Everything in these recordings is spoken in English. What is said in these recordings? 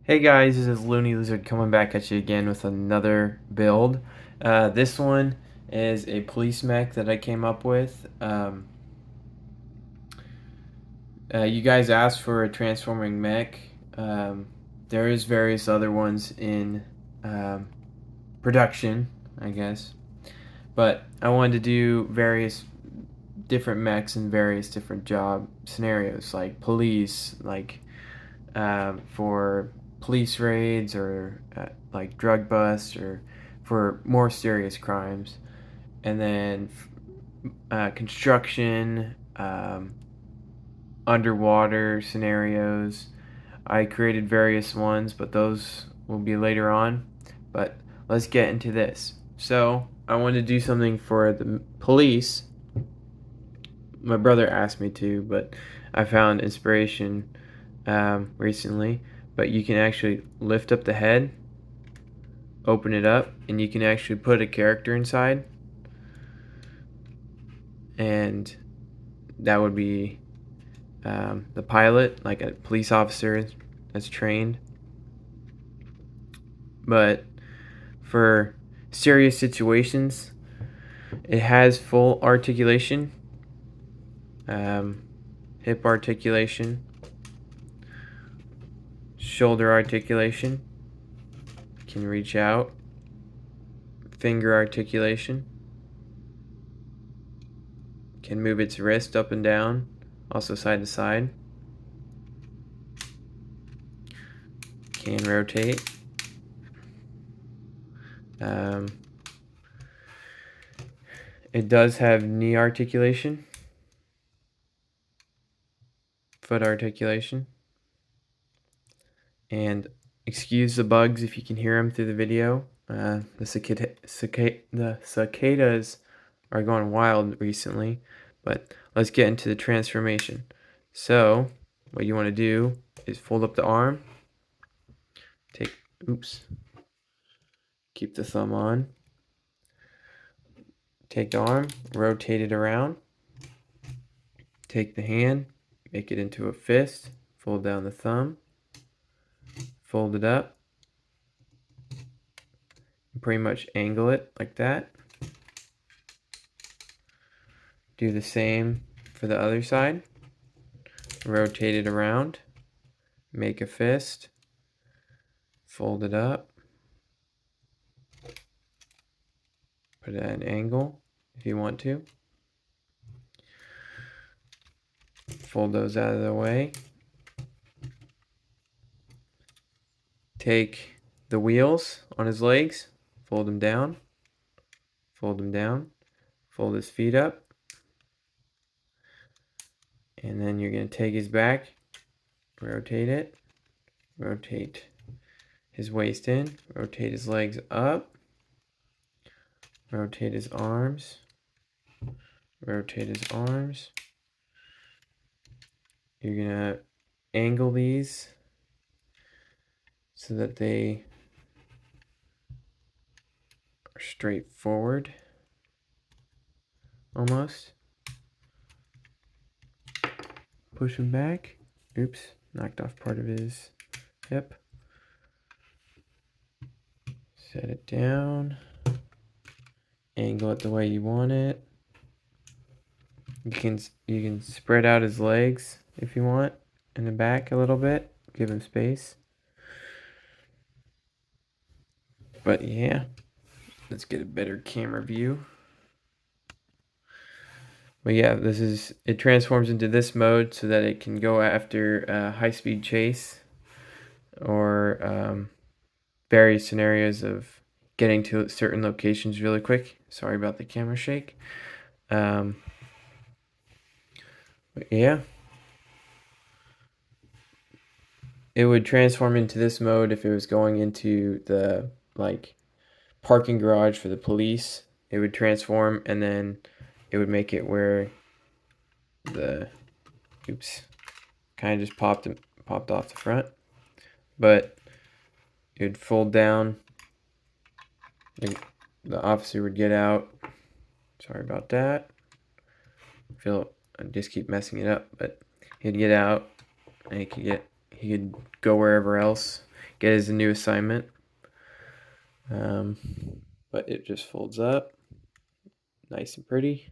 Hey guys, this is Looney Lizard coming back at you again with another build. This one is a police mech that I came up with. You guys asked for a transforming mech. Um, there is various other ones in um, production, I guess. But I wanted to do various different mechs in various different job scenarios, like police, like for police raids or like drug busts or for more serious crimes. And then construction, underwater scenarios. I created various ones, but those will be later on. But let's get into this. So I wanted to do something for the police. My brother asked me to, but I found inspiration recently. But you can actually lift up the head, open it up, and you can actually put a character inside. And that would be the pilot, like a police officer that's trained. But for serious situations, it has full articulation, um, hip articulation, shoulder articulation, can reach out, finger articulation, can move its wrist up and down, also side to side, can rotate. Um, it does have knee articulation, foot articulation, and excuse the bugs if you can hear them through the video. The cicadas are going wild recently, but let's get into the transformation. So what you want to do is fold up the arm, keep the thumb on, take the arm, rotate it around, take the hand, make it into a fist, fold down the thumb, fold it up, and pretty much angle it like that. Do the same for the other side. Rotate it around, make a fist, fold it up, put it at an angle if you want to. Fold those out of the way. Take the wheels on his legs, fold them down, fold them down, fold his feet up, and then you're going to take his back, rotate it, rotate his waist in, rotate his legs up, rotate his arms, rotate his arms. You're going to angle these so that they are straight forward almost. Push him back. Oops, knocked off part of his hip. Set it down. Angle it the way you want it. You can spread out his legs if you want in the back a little bit. Give him space. But yeah, let's get a better camera view. But yeah, it transforms into this mode so that it can go after high-speed chase or various scenarios of getting to certain locations really quick. Sorry about the camera shake. But yeah, it would transform into this mode if it was going into the parking garage for the police. It would transform, and then it would make it where the kind of just popped off the front, but it would fold down. The officer would get out. Sorry about that. I just keep messing it up, but he'd get out, and he could go wherever else, get as a new assignment. But it just folds up nice and pretty.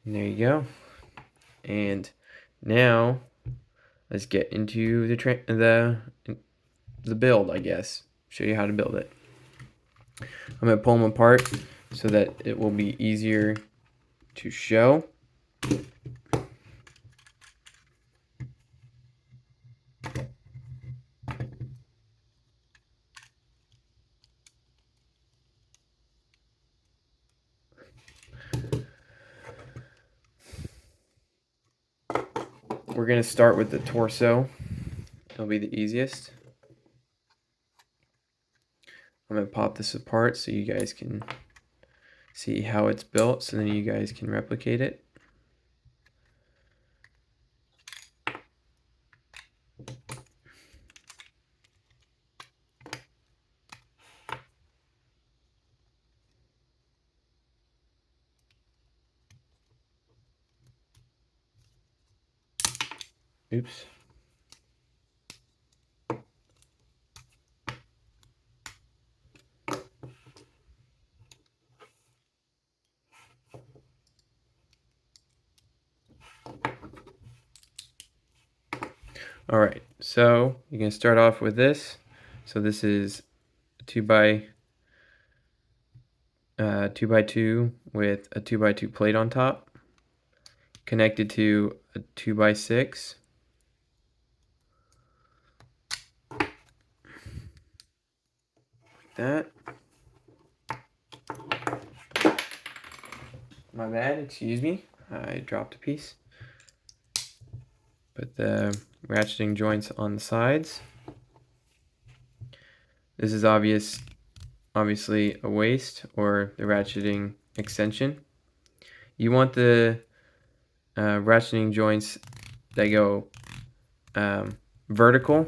And there you go. And now let's get into the build, I guess. Show you how to build it. I'm going to pull them apart so that it will be easier to show. We're going to start with the torso. It'll be the easiest. I'm going to pop this apart so you guys can see how it's built, so then you guys can replicate it. Oops. All right, so you're gonna start off with this. So this is a 2x2 with a 2x2 plate on top, connected to a 2x6. Like that. My bad, excuse me. I dropped a piece. Put the ratcheting joints on the sides. This is obviously a waist or the ratcheting extension. You want the ratcheting joints that go vertical,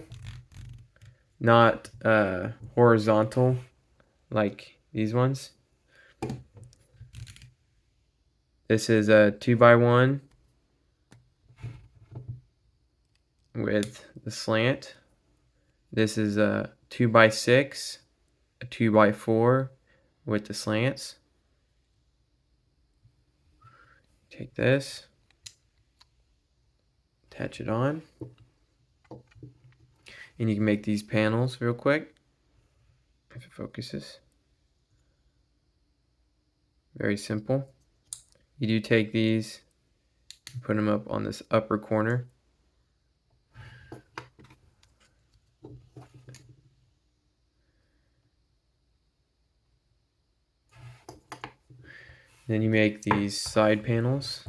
not horizontal like these ones. This is a 2x1 with the slant. This is a 2x6, a 2x4 with the slants. Take this, attach it on, and you can make these panels real quick if it focuses. Very simple. You do take these and put them up on this upper corner. Then you make these side panels,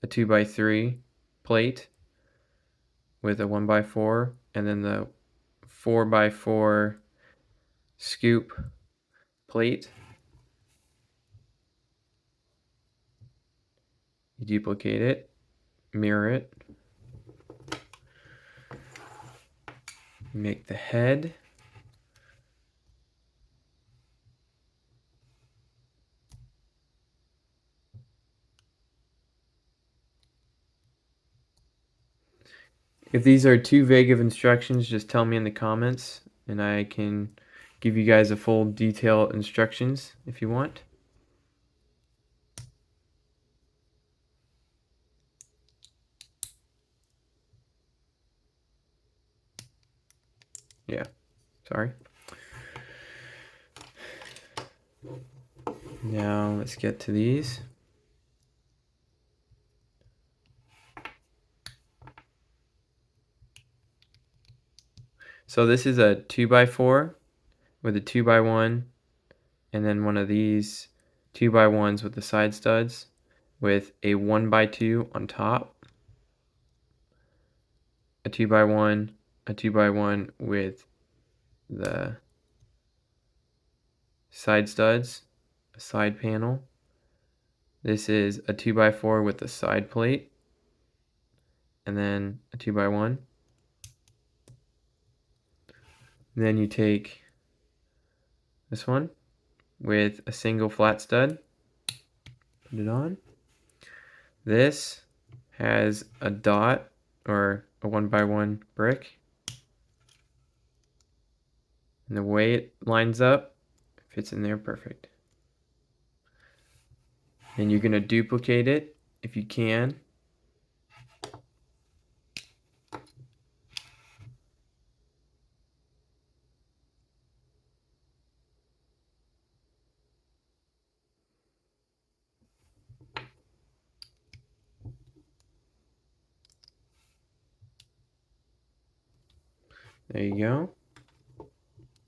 a 2x3 plate with a 1x4, and then the 4x4 scoop plate. You duplicate it, mirror it, make the head. If these are too vague of instructions, just tell me in the comments and I can give you guys a full detailed instructions if you want. Yeah, sorry. Now let's get to these. So this is a 2x4 with a 2x1, and then one of these 2x1s with the side studs with a 1x2 on top, a 2x1, a 2x1 with the side studs, a side panel. This is a 2x4 with the side plate, and then a 2x1. Then you take this one with a single flat stud, put it on. This has a dot or a 1x1 brick. And the way it lines up, fits in there perfect. And you're going to duplicate it if you can. There you go.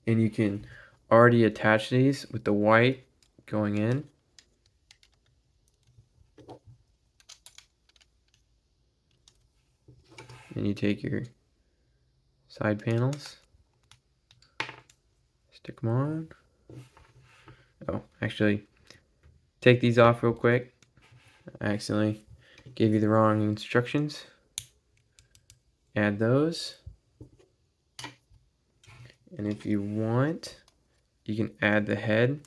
And you can already attach these with the white going in. And you take your side panels, stick them on. Oh, actually, take these off real quick. I accidentally gave you the wrong instructions. Add those. And if you want, you can add the head.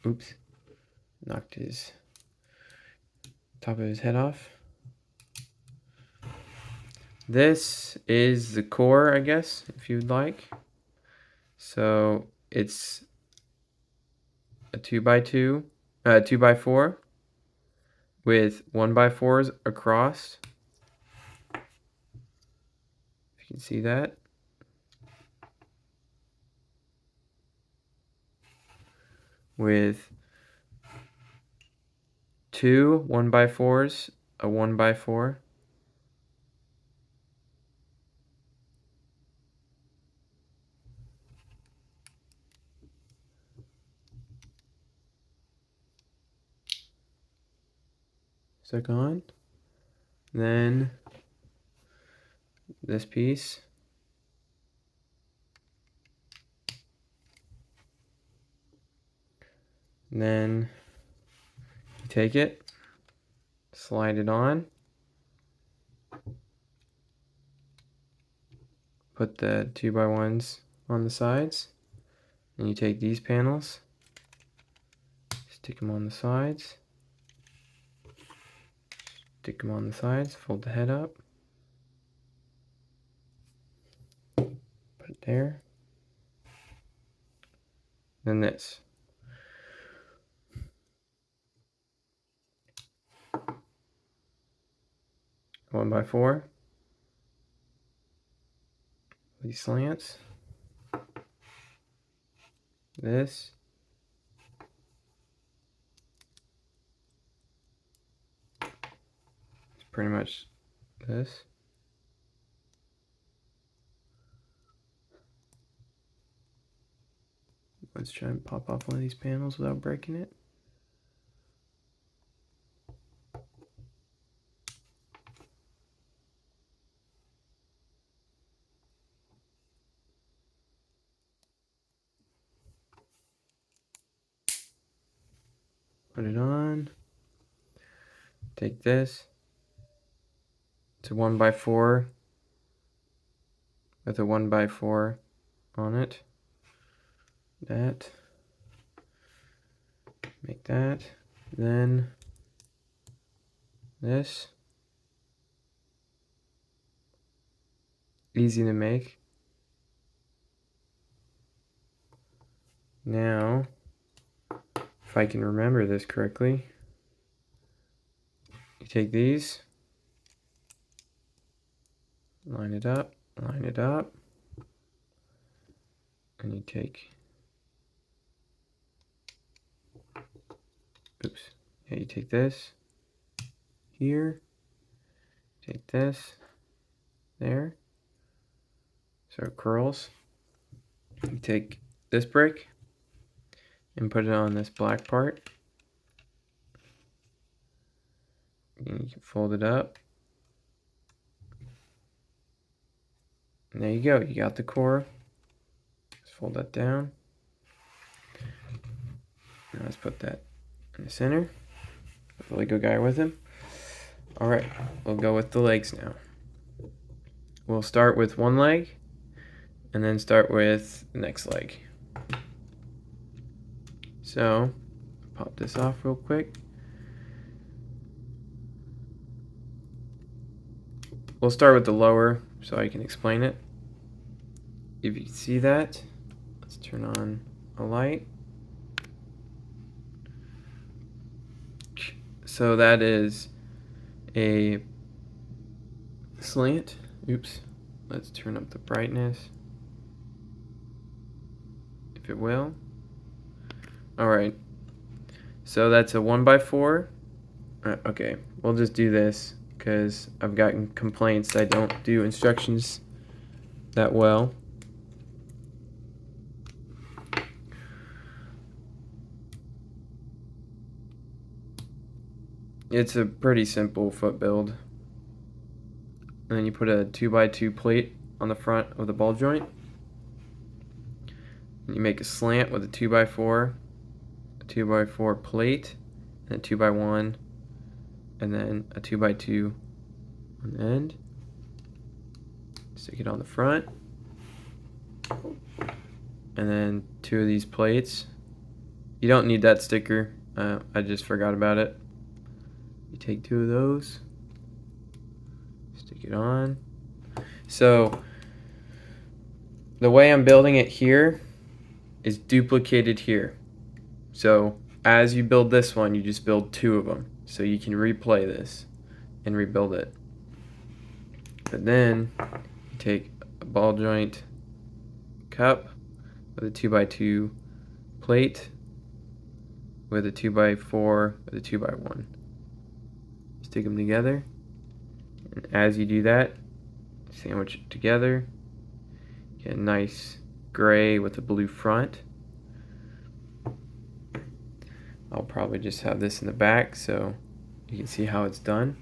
Oops, knocked his top of his head off. This is the core, I guess, if you'd like. So it's a 2x2, 2x4 with 1x4s across. If you can see that. With two 1x4s, a 1x4. Stuck on. Then this piece. And then you take it, slide it on. Put the 2x1s on the sides. And you take these panels, stick them on the sides. Stick them on the sides, fold the head up. Put it there. Then this. One by four. These slants. This. It's pretty much this. Let's try and pop off one of these panels without breaking it. Put it on. Take this. It's a 1x4 with a 1x4 on it. That. Make that. Then this. Easy to make. Now, if I can remember this correctly, you take these, line it up, and you take, oops, yeah, you take this here, take this there, so it curls. You take this brick and put it on this black part. And you can fold it up. And there you go, you got the core. Let's fold that down. Now let's put that in the center. Put the Lego guy with him. Alright, we'll go with the legs now. We'll start with one leg, and then start with the next leg. So, pop this off real quick. We'll start with the lower so I can explain it. If you see that, let's turn on a light. So that is a slant. Oops. Let's turn up the brightness, if it will. Alright. So that's a 1x4. Okay, we'll just do this because I've gotten complaints I don't do instructions that well. It's a pretty simple foot build. And then you put a 2x2 plate on the front of the ball joint. And you make a slant with a 2x4, a 2x4 plate, and a 2x1, and then a 2x2 on the end. Stick it on the front. And then 2 of these plates. You don't need that sticker. I just forgot about it. You take 2 of those. Stick it on. So the way I'm building it here is duplicated here. So as you build this one, you just build 2 of them. So you can replay this and rebuild it. But then you take a ball joint cup with a 2x2 plate with a 2x4 with a 2x1. Stick them together. And as you do that, sandwich it together. Get a nice gray with a blue front. I'll probably just have this in the back so you can see how it's done.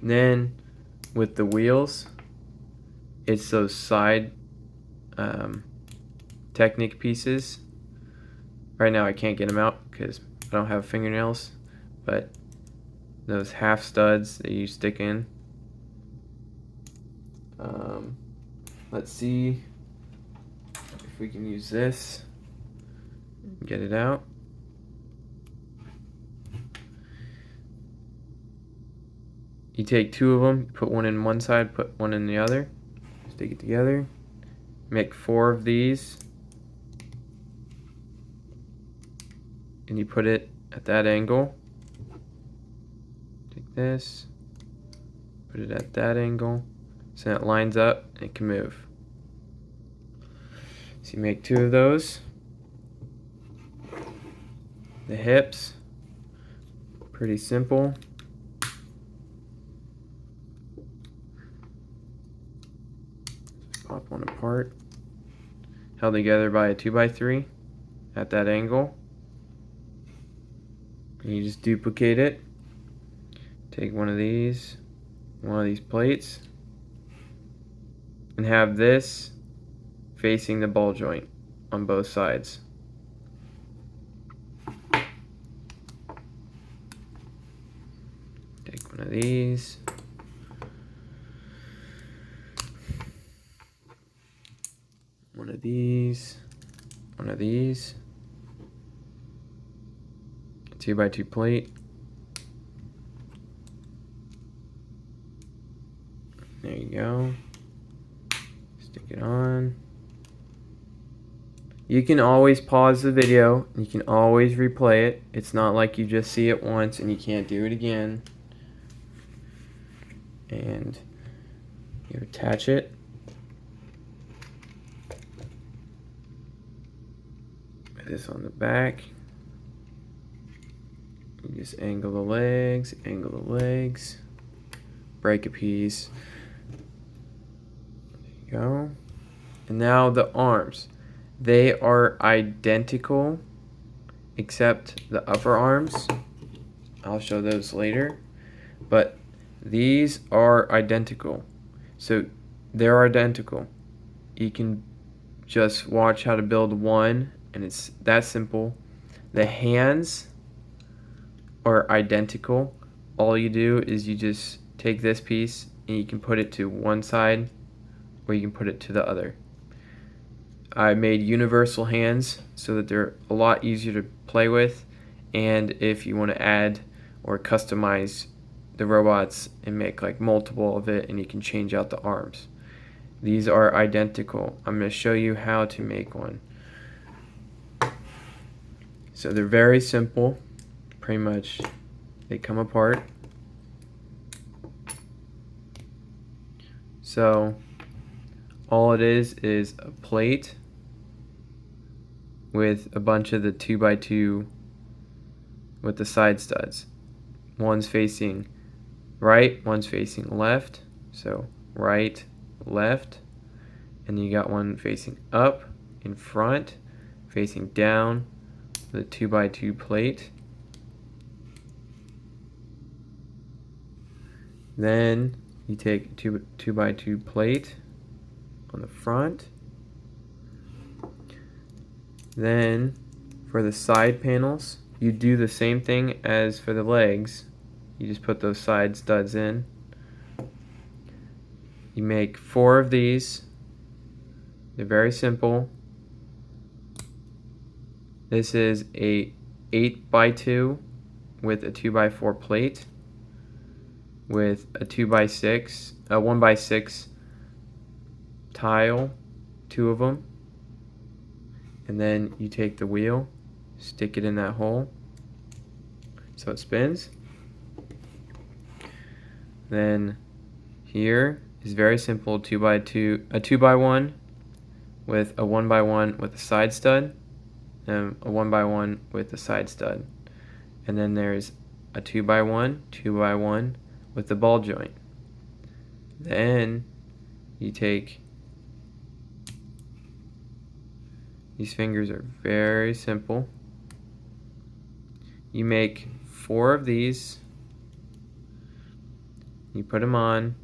And then with the wheels, it's those side Technic pieces. Right now I can't get them out because I don't have fingernails, but those half studs that you stick in. Let's see if we can use this. Get it out. You take 2 of them, put one in one side, put one in the other, stick it together. Make 4 of these, and you put it at that angle. Take this, put it at that angle, so it lines up and it can move. So you make 2 of those. The hips, pretty simple. Pop one apart. Held together by a 2x3 at that angle. And you just duplicate it. Take one of these plates, and have this facing the ball joint on both sides. Take one of these. One of these. One of these. A 2x2 plate. There you go. Stick it on. You can always pause the video. You can always replay it. It's not like you just see it once and you can't do it again. And you attach it. Put this on the back. You just angle the legs, break a piece. There you go. And now the arms. They are identical except the upper arms. I'll show those later. But these are identical. So they're identical. You can just watch how to build one, and it's that simple. The hands are identical. All you do is you just take this piece and you can put it to one side or you can put it to the other. I made universal hands so that they're a lot easier to play with, and if you want to add or customize the robots and make like multiple of it, and you can change out the arms. These are identical. I'm going to show you how to make one. So they're very simple. Pretty much they come apart. So all it is a plate with a bunch of the 2x2 with the side studs. One's facing right, one's facing left. So right, left. And you got one facing up in front, facing down, the 2x2 plate. Then you take a 2x2 plate on the front. Then for the side panels, you do the same thing as for the legs. You just put those side studs in. You make 4 of these. They're very simple. This is a 8x2 with a 2x4 plate with a 2x6, a 1x6 tile, 2 of them. And then you take the wheel, stick it in that hole so it spins. Then here is very simple, 2x2, a 2x1 with a 1x1 with a side stud, and a 1x1 with a side stud. And then there's a 2x1, 2x1 with the ball joint. Then you take, these fingers are very simple. You make 4 of these. You put them on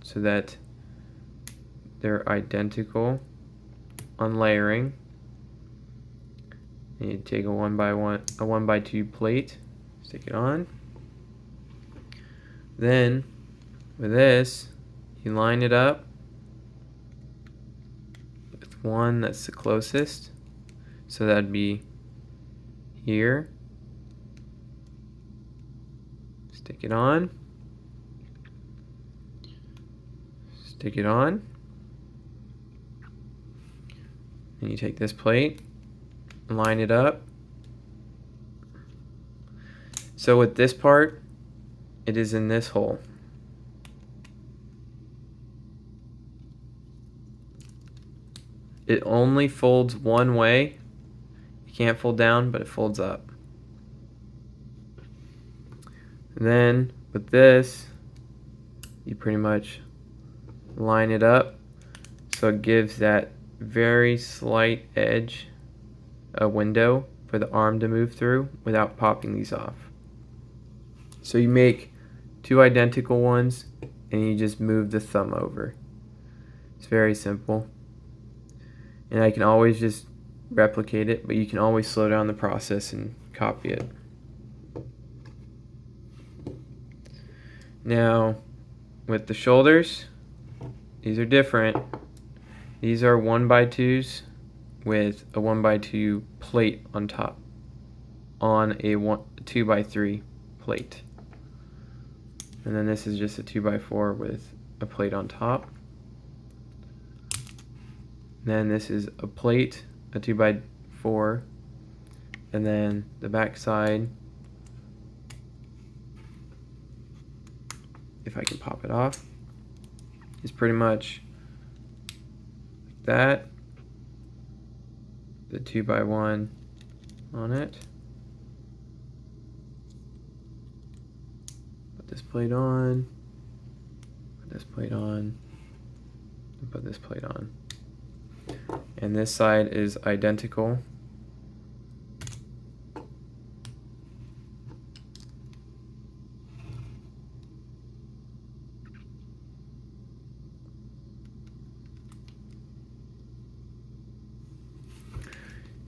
so that they're identical on layering. And you take a 1x2 plate, stick it on. Then with this, you line it up with one that's the closest. So that'd be here. Stick it on. Stick it on. And you take this plate, line it up. So with this part, it is in this hole. It only folds one way. You can't fold down, but it folds up. And then with this, you pretty much line it up so it gives that very slight edge, a window for the arm to move through without popping these off. So you make 2 identical ones and you just move the thumb over. It's very simple. And I can always just replicate it, but you can always slow down the process and copy it. Now, with the shoulders, these are different. These are 1x2s with a 1x2 plate on top on a 2x3 plate. And then this is just a 2x4 with a plate on top. Then this is a plate, a 2x4, and then the back side, if I can pop it off, is pretty much like that. The 2x1 on it. Put this plate on, put this plate on, and put this plate on. And this side is identical.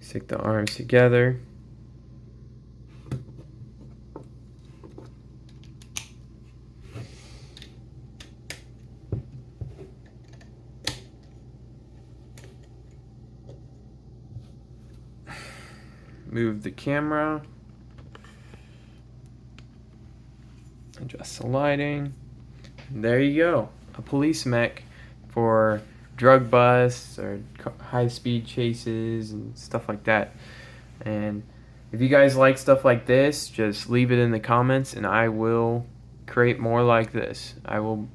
Stick the arms together. move the camera. Adjust the lighting. There you go. A police mech for drug busts or high-speed chases and stuff like that. And if you guys like stuff like this, just leave it in the comments and I will create more like this. I will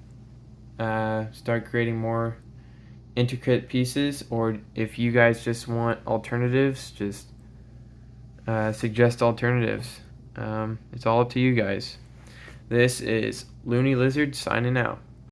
start creating more intricate pieces, or if you guys just want alternatives, just suggest alternatives. It's all up to you guys. This is Looney Lizard signing out.